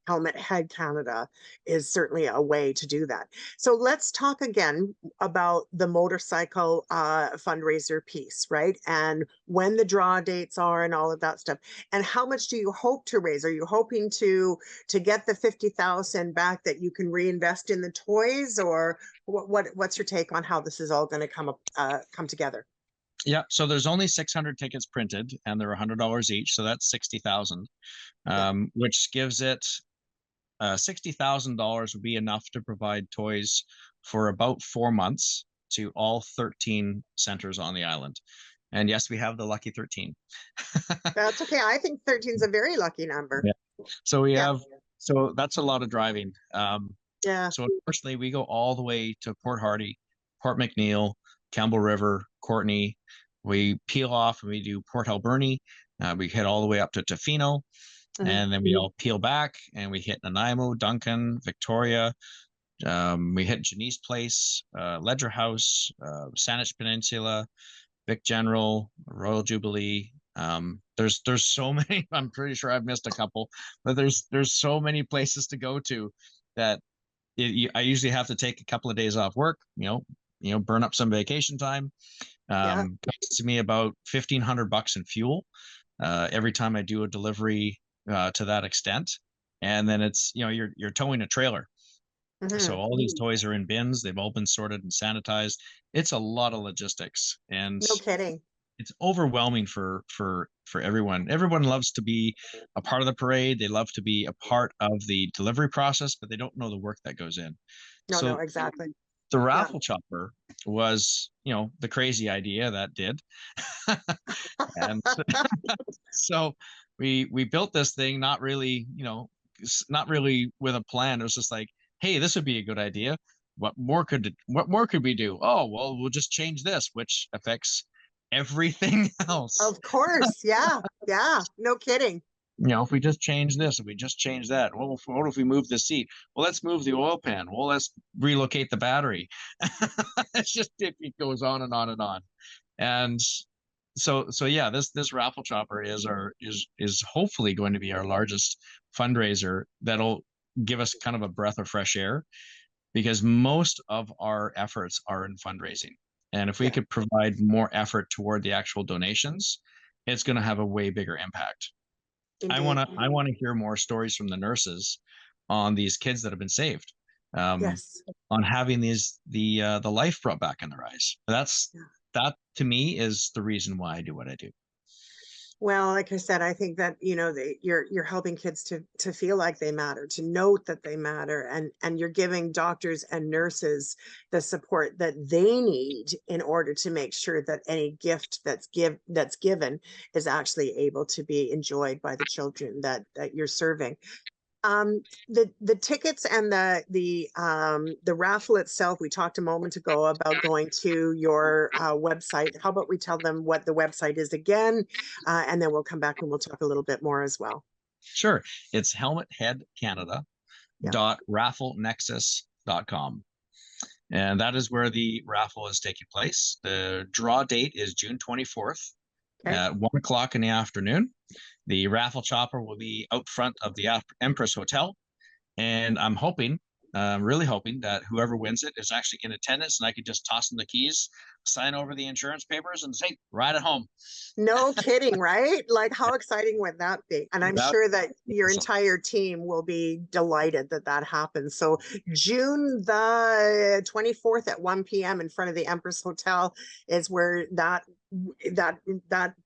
Helmet Head Canada is certainly a way to do that. So let's talk again about the motorcycle fundraiser piece, right? And when the draw dates are and all of that stuff. And how much do you hope to raise? Are you hoping to get the 50,000 back that you can reinvest in the toys, or what's your take on how this is all going to come together? Yeah, so there's only 600 tickets printed and they're $100 each, so that's 60,000, Yeah. which gives it $60,000 would be enough to provide toys for about 4 months to all 13 centers on the island. And yes, we have the lucky 13. That's okay. I think 13 is a very lucky number. Yeah. So we Yeah. have, so that's a lot of driving. Yeah. So unfortunately, we go all the way to Port Hardy, Port McNeil, Campbell River, Courtney. We peel off and we do Port Alberni. We head all the way up to Tofino, Mhm. and then we all peel back and we hit Nanaimo, Duncan, Victoria. We hit Janice Place, Ledger House, Saanich Peninsula, Vic General, Royal Jubilee. There's so many. I'm pretty sure I've missed a couple, but there's so many places to go to that I usually have to take a couple of days off work. Burn up some vacation time. Yeah. Costs me about $1,500 in fuel every time I do a delivery to that extent. And then it's you're towing a trailer, so Mhm. all these toys are in bins. They've all been sorted and sanitized. It's a lot of logistics, and No kidding. it's overwhelming for everyone. Everyone loves to be a part of the parade. They love to be a part of the delivery process, but they don't know the work that goes in. No, no, So exactly. the Yeah. raffle chopper was, the crazy idea that did. And so we built this thing not really, not really with a plan. It was just like, hey, this would be a good idea. What more could we do? Oh, well, we'll just change this, which affects everything else. Of course. Yeah. Yeah. No kidding. If we just change this, if we just change that, what if we move the seat? Well, let's move the oil pan. Well, let's relocate the battery. It's just it goes on and on and on. And so yeah, this raffle chopper is hopefully going to be our largest fundraiser that'll give us kind of a breath of fresh air, because most of our efforts are in fundraising. And if we Yeah. could provide more effort toward the actual donations, it's going to have a way bigger impact. I want Indeed. to I want to hear more stories from the nurses on these kids that have been saved, um, Yes. on having the life brought back in their eyes. Yeah. That to me is the reason why I do what I do. Well, like I said, I think that you're helping kids to feel like they matter, to note that they matter, and you're giving doctors and nurses the support that they need in order to make sure that any gift that's given is actually able to be enjoyed by the children that you're serving. The tickets and the raffle itself, we talked a moment ago about going to your website. How about we tell them what the website is again, and then we'll come back and we'll talk a little bit more as well. Sure. It's Yeah. helmetheadcanada.rafflenexus.com. And that is where the raffle is taking place. The draw date is June 24th at 1 o'clock in the afternoon. The raffle chopper will be out front of the Empress Hotel. And I'm hoping, really hoping that whoever wins it is actually in attendance and I could just toss them the keys, sign over the insurance papers and say, ride it home. No kidding, right? Like, how exciting would that be? And I'm sure that your entire team will be delighted that that happens. So June the 24th at 1 p.m. in front of the Empress Hotel is where that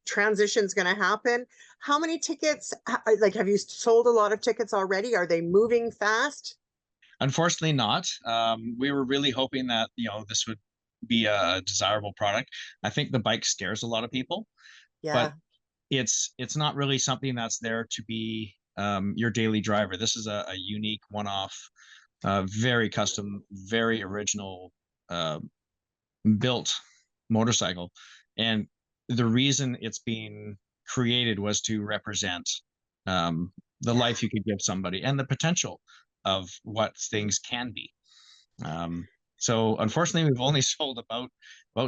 transition is going to happen. How many tickets, like, have you sold a lot of tickets already? Are they moving fast? Unfortunately not. We were really hoping that, this would be a desirable product. I think the bike scares a lot of people, but it's not really something that's there to be your daily driver. This is a unique one-off, very custom, very original built motorcycle. And the reason it's being created was to represent the life you could give somebody and the potential of what things can be. So unfortunately, we've only sold about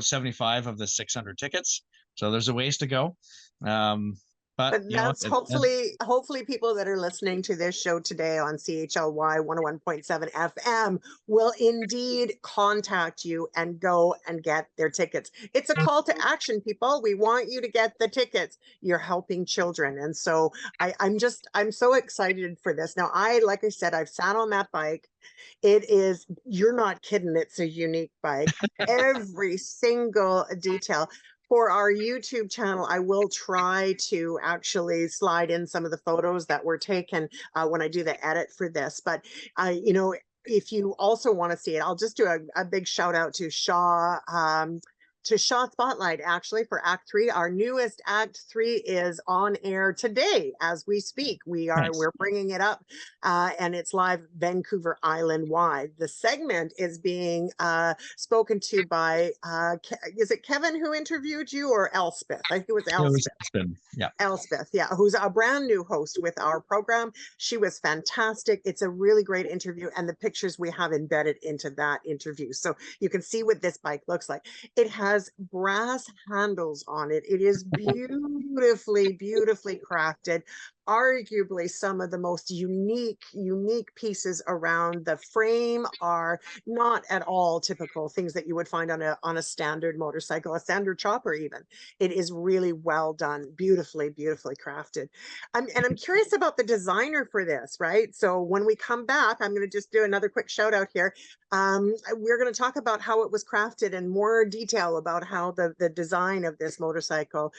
75 of the 600 tickets. So there's a ways to go. But that's hopefully people that are listening to this show today on CHLY 101.7 FM will indeed contact you and go and get their tickets. It's a call to action, people. We want you to get the tickets. You're helping children. And so I'm so excited for this. Now, like I said, I've sat on that bike. You're not kidding. It's a unique bike. Every single detail. For our YouTube channel, I will try to actually slide in some of the photos that were taken when I do the edit for this. But, if you also want to see it, I'll just do a big shout out to Shaw Spotlight, actually, for Act 3. Our newest Act 3 is on air today as we speak. We're bringing it up and it's live Vancouver Island wide. The segment is being spoken to by, is it Kevin who interviewed you or Elspeth? I think it was Elspeth. Yeah. Elspeth, yeah, who's a brand new host with our program. She was fantastic. It's a really great interview, and the pictures we have embedded into that interview. So you can see what this bike looks like. It has brass handles on it. It is beautifully, beautifully crafted. Arguably some of the most unique pieces around the frame are not at all typical things that you would find on a standard motorcycle, a standard chopper even. It is really well done, beautifully crafted. And I'm curious about the designer for this, right? So when we come back, I'm going to just do another quick shout out here. We're going to talk about how it was crafted in more detail about how the design of this motorcycle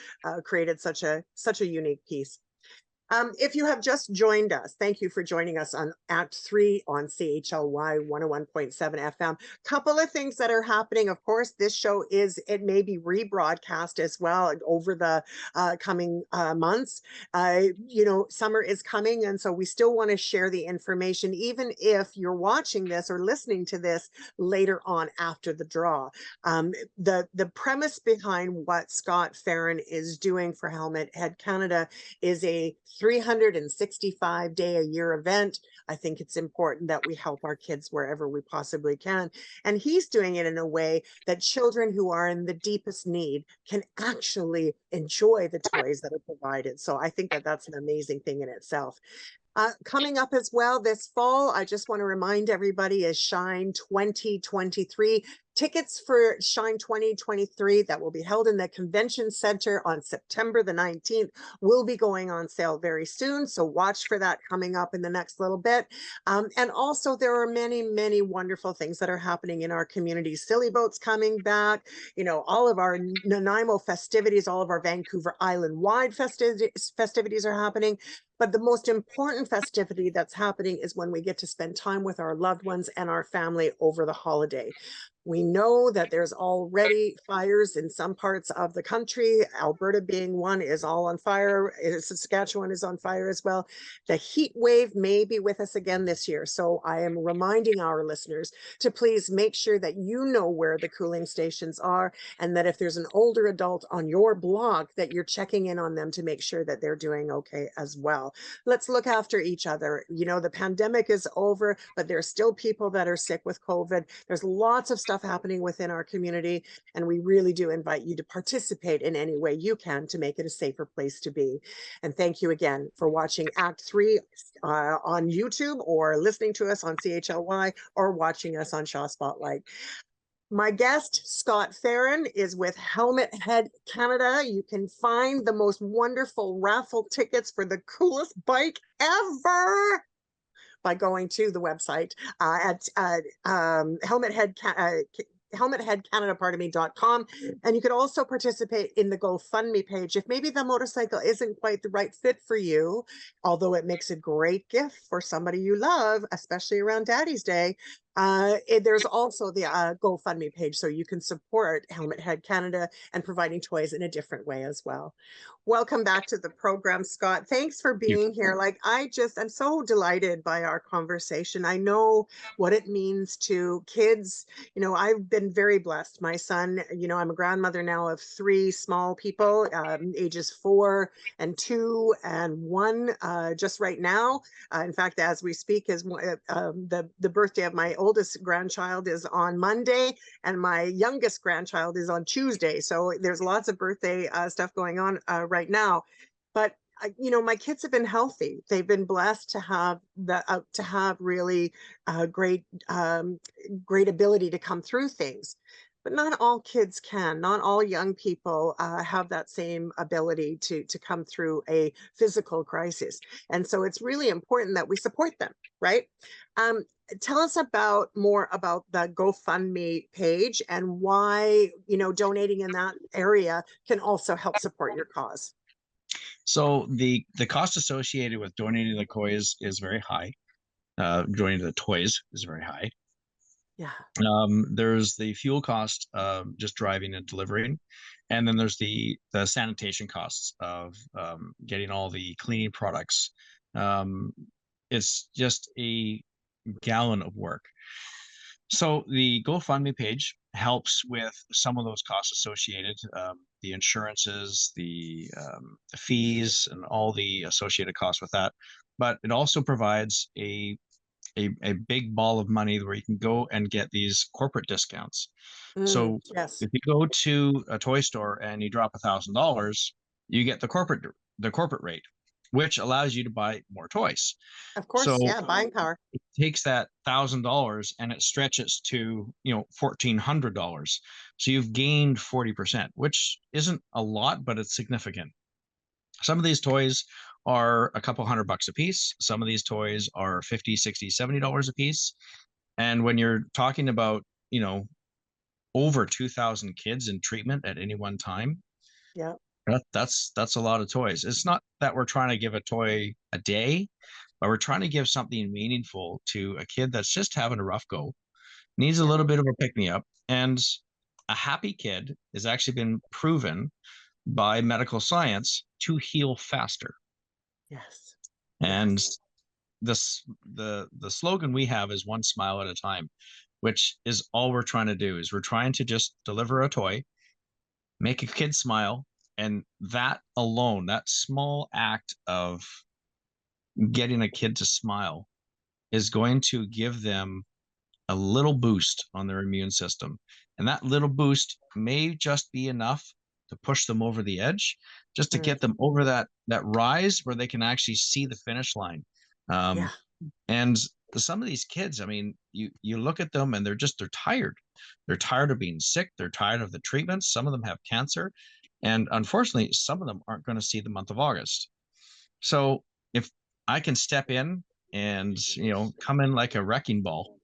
created such a unique piece. If you have just joined us, thank you for joining us on Act 3 on CHLY 101.7 FM. Couple of things that are happening. Of course, this show it may be rebroadcast as well over the coming months. Summer is coming, and so we still want to share the information, even if you're watching this or listening to this later on after the draw. The premise behind what Scott Ferron is doing for Helmet Head Canada is a 365-day-a-year event. I think it's important that we help our kids wherever we possibly can. And he's doing it in a way that children who are in the deepest need can actually enjoy the toys that are provided. So I think that that's an amazing thing in itself. Coming up as well this fall, I just want to remind everybody, is Shine 2023. Tickets for Shine 2023 that will be held in the Convention Center on September the 19th will be going on sale very soon. So watch for that coming up in the next little bit. And also there are many, many wonderful things that are happening in our community. Silly Boats coming back, all of our Nanaimo festivities, all of our Vancouver Island wide festivities are happening. But the most important festivity that's happening is when we get to spend time with our loved ones and our family over the holiday. We know that there's already fires in some parts of the country. Alberta being one is all on fire. Saskatchewan is on fire as well. The heat wave may be with us again this year. So I am reminding our listeners to please make sure that you know where the cooling stations are, and that if there's an older adult on your block, that you're checking in on them to make sure that they're doing okay as well. Let's look after each other. You know, the pandemic is over, but there's still people that are sick with COVID. There's lots of stuff happening within our community, and we really do invite you to participate in any way you can to make it a safer place to be. And thank you again for watching Act 3 on YouTube, or listening to us on CHLY, or watching us on Shaw Spotlight. My guest, Scott Ferron, is with Helmet Head Canada. You can find the most wonderful raffle tickets for the coolest bike ever by going to the website at helmetheadcanada.com. And you could also participate in the GoFundMe page if maybe the motorcycle isn't quite the right fit for you, although it makes a great gift for somebody you love, especially around Daddy's Day. There's also the GoFundMe page, so you can support Helmet Head Canada and providing toys in a different way as well. Welcome back to the program, Scott. Thanks for being here. Like, I'm so delighted by our conversation. I know what it means to kids. You know, I've been very blessed. My son, you know, I'm a grandmother now of 3 small people, ages 4 and 2 and 1, just right now. In fact, as we speak, is the birthday of my oldest grandchild is on Monday, and my youngest grandchild is on Tuesday. So there's lots of birthday stuff going on right now. But you know, my kids have been healthy. They've been blessed to have really great ability to come through things. But not all kids can. Not all young people have that same ability to come through a physical crisis. And so it's really important that we support them, right? Tell us more about the GoFundMe page, and why, you know, donating in that area can also help support your cause. So the cost associated with donating the toys is very high. Donating the toys is very high. Yeah. There's the fuel cost of just driving and delivering, and then there's the sanitation costs of getting all the cleaning products. It's just a gallon of work. So the GoFundMe page helps with some of those costs associated, the insurances, the fees, and all the associated costs with that. But it also provides a big ball of money where you can go and get these corporate discounts. So yes. if you go to a toy store and you drop $1,000, you get the corporate rate, which allows you to buy more toys. Of course, So yeah, buying power. it takes that $1,000 and it stretches to, you know, $1,400. So you've gained 40%, which isn't a lot, but it's significant. Some of these toys are a couple $100 a piece. Some of these toys are $50, $60, $70 a piece. And when you're talking about, you know, over 2,000 kids in treatment at any one time, yeah, that's a lot of toys. It's not that we're trying to give a toy a day, but we're trying to give something meaningful to a kid that's just having a rough go, needs a little bit of a pick-me-up. And a happy kid has actually been proven by medical science to heal faster. yes. And yes. the slogan we have is one smile at a time, which is all we're trying to do. Is we're trying to just deliver a toy, make a kid smile, and that alone, that small act of getting a kid to smile, is going to give them a little boost on their immune system. And that little boost may just be enough to push them over the edge, just to get them over that rise where they can actually see the finish line. Yeah. And some of these kids, I mean, you look at them and they're tired. They're tired of being sick. They're tired of the treatments. Some of them have cancer. And unfortunately, some of them aren't going to see the month of August. So if I can step in and, you know, come in like a wrecking ball,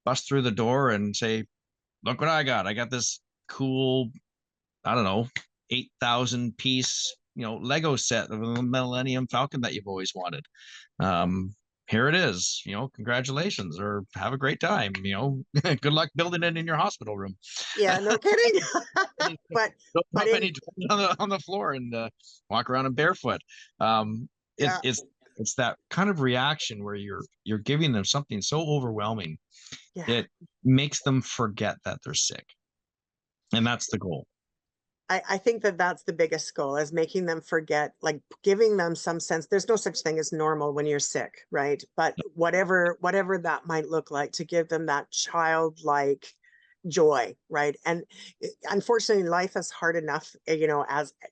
bust through the door and say, look what I got. I got this cool, I don't know, 8,000 piece Lego set of the Millennium Falcon that you've always wanted. Here it is, congratulations, or have a great time, good luck building it in your hospital room. Yeah, no kidding. but Don't but drop in any toys on the floor and walk around in barefoot. yeah, It's that kind of reaction where you're giving them something so overwhelming, yeah. it makes them forget that they're sick, and that's the goal. I think that that's the biggest goal, is making them forget, like giving them some sense. There's no such thing as normal when you're sick, right? But whatever that might look like, to give them that childlike joy, right? And unfortunately, life is hard enough,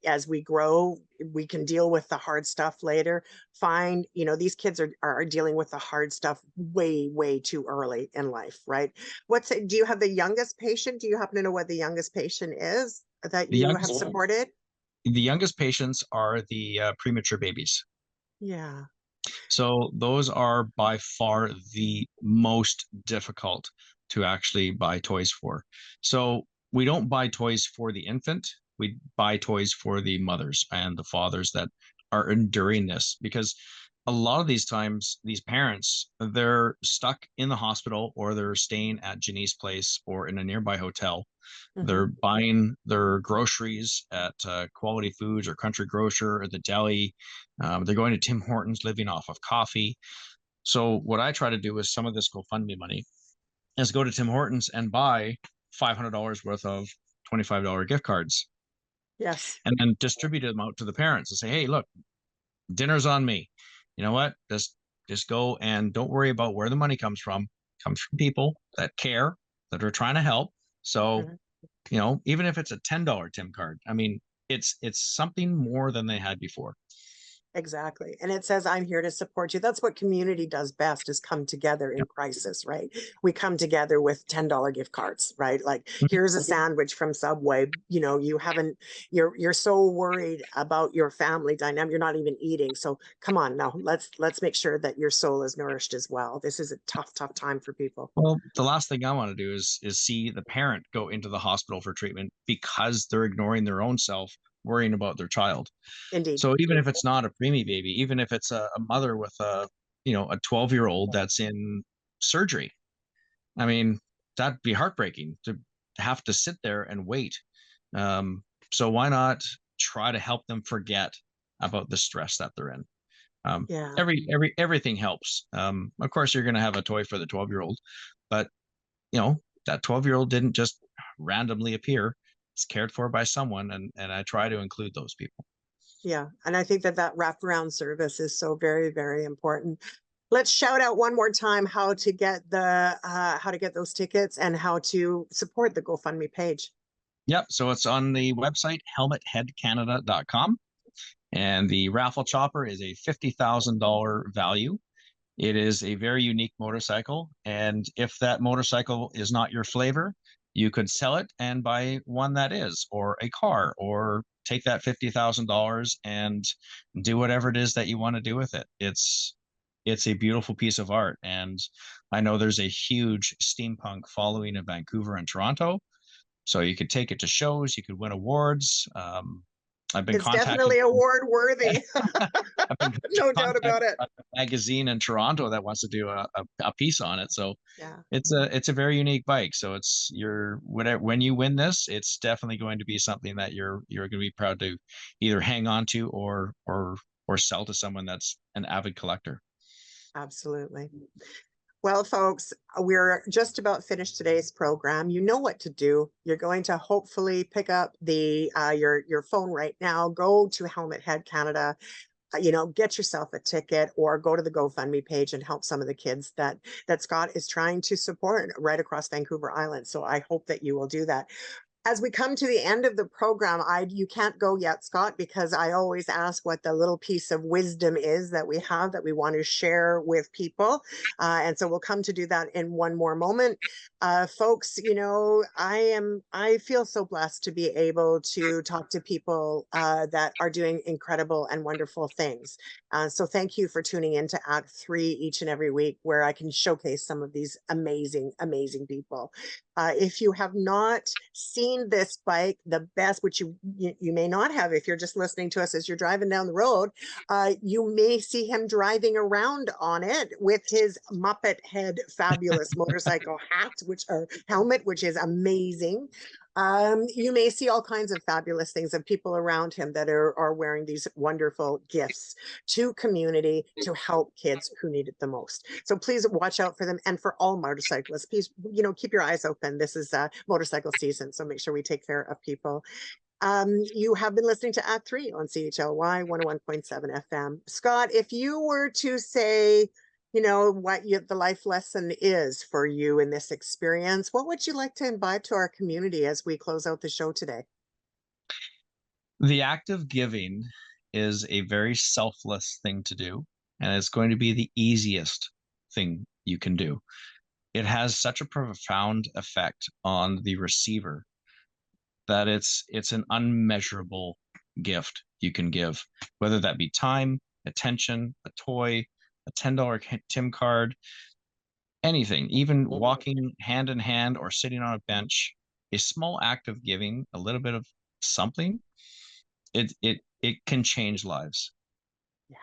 as we grow, we can deal with the hard stuff later. These kids are dealing with the hard stuff way too early in life, right? Do you have the youngest patient? Do you happen to know what the youngest patient is that The you have youngest supported? the youngest patients are the premature babies. Yeah. So those are by far the most difficult to actually buy toys for. So we don't buy toys for the infant. We buy toys for the mothers and the fathers that are enduring this, because a lot of these times, these parents, they're stuck in the hospital, or they're staying at Janice's place or in a nearby hotel. Hmm. They're buying their groceries at Quality Foods or Country Grocer or the deli. They're going to Tim Hortons, living off of coffee. So what I try to do with some of this GoFundMe money is go to Tim Hortons and buy $500 worth of $25 gift cards, Yes. and then distribute them out to the parents and say, hey, look, dinner's on me. You know what? Just go, and don't worry about where the money comes from. It comes from people that care, that are trying to help. So, Mhm. even if it's a $10 Tim card, I mean, it's something more than they had before. Exactly. And it says, I'm here to support you. That's what community does best, is come together in Yep. crisis, right? We come together with $10 gift cards, right? Like, here's a sandwich from Subway. You're so worried about your family dynamic. You're not even eating. So come on now, let's make sure that your soul is nourished as well. This is a tough time for people. Well, the last thing I want to do is see the parent go into the hospital for treatment because they're ignoring their own self, worrying about their child. Indeed. So even if it's not a preemie baby, even if it's a mother with a 12-year-old that's in surgery, I mean, that'd be heartbreaking to have to sit there and wait. So why not try to help them forget about the stress that they're in? Yeah. Everything helps. Of course, you're going to have a toy for the 12-year-old, but that 12-year-old didn't just randomly appear. It's cared for by someone, and I try to include those people. Yeah. And I think that wraparound service is so very important. Let's shout out one more time how to get those tickets and how to support the GoFundMe page. Yep. So it's on the website, helmetheadcanada.com. And the Raffle Chopper is a $50,000 value. It is a very unique motorcycle. And if that motorcycle is not your flavor, you could sell it and buy one that is, or a car, or take that $50,000 and do whatever it is that you want to do with it. It's a beautiful piece of art. And I know there's a huge steampunk following in Vancouver and Toronto. So you could take it to shows, you could win awards. I've been It's contacted. definitely award worthy. I've been No doubt contacted about it. by a magazine in Toronto that wants to do a piece on it. So Yeah. it's a very unique bike. So when you win this, it's definitely going to be something that you're going to be proud to either hang on to or sell to someone that's an avid collector. Absolutely. Well, folks, we're just about finished today's program. You know what to do. You're going to hopefully pick up your phone right now, go to Helmet Head Canada, get yourself a ticket, or go to the GoFundMe page and help some of the kids that Scott is trying to support right across Vancouver Island. So I hope that you will do that. As we come to the end of the program, you can't go yet, Scott, because I always ask what the little piece of wisdom is that we have that we want to share with people. And so we'll come to do that in one more moment. Folks, I feel so blessed to be able to talk to people that are doing incredible and wonderful things. So thank you for tuning in to Act 3 each and every week, where I can showcase some of these amazing people. If you have not seen seen this bike, the best, which you may not have if you're just listening to us as you're driving down the road. You may see him driving around on it with his Muppet head fabulous motorcycle hat, which or helmet, which is amazing. You may see all kinds of fabulous things of people around him that are wearing these wonderful gifts to community to help kids who need it the most. So please watch out for them, and for all motorcyclists, please, keep your eyes open. This is motorcycle season, so make sure we take care of people. You have been listening to Act 3 on CHLY 101.7 FM. Scott, if you were to say, what the life lesson is for you in this experience, what would you like to invite to our community as we close out the show today? The act of giving is a very selfless thing to do, and it's going to be the easiest thing you can do. It has such a profound effect on the receiver that it's an unmeasurable gift you can give, whether that be time, attention, a toy, a $10 Tim card, anything, even walking hand in hand or sitting on a bench. A small act of giving, a little bit of something, it can change lives. Yeah.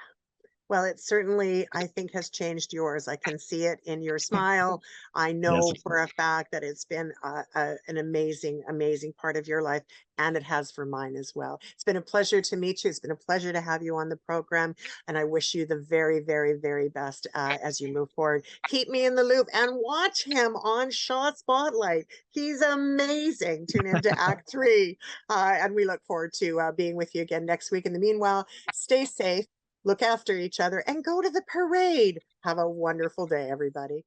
Well, it certainly, I think, has changed yours. I can see it in your smile. I Yes. know for a fact that it's been an amazing, amazing part of your life, and it has for mine as well. It's been a pleasure to meet you. It's been a pleasure to have you on the program, and I wish you the very, very, very best as you move forward. Keep me in the loop and watch him on Shaw Spotlight. He's amazing. Tune into Act 3, and we look forward to being with you again next week. In the meanwhile, stay safe. Look after each other and go to the parade. Have a wonderful day, everybody.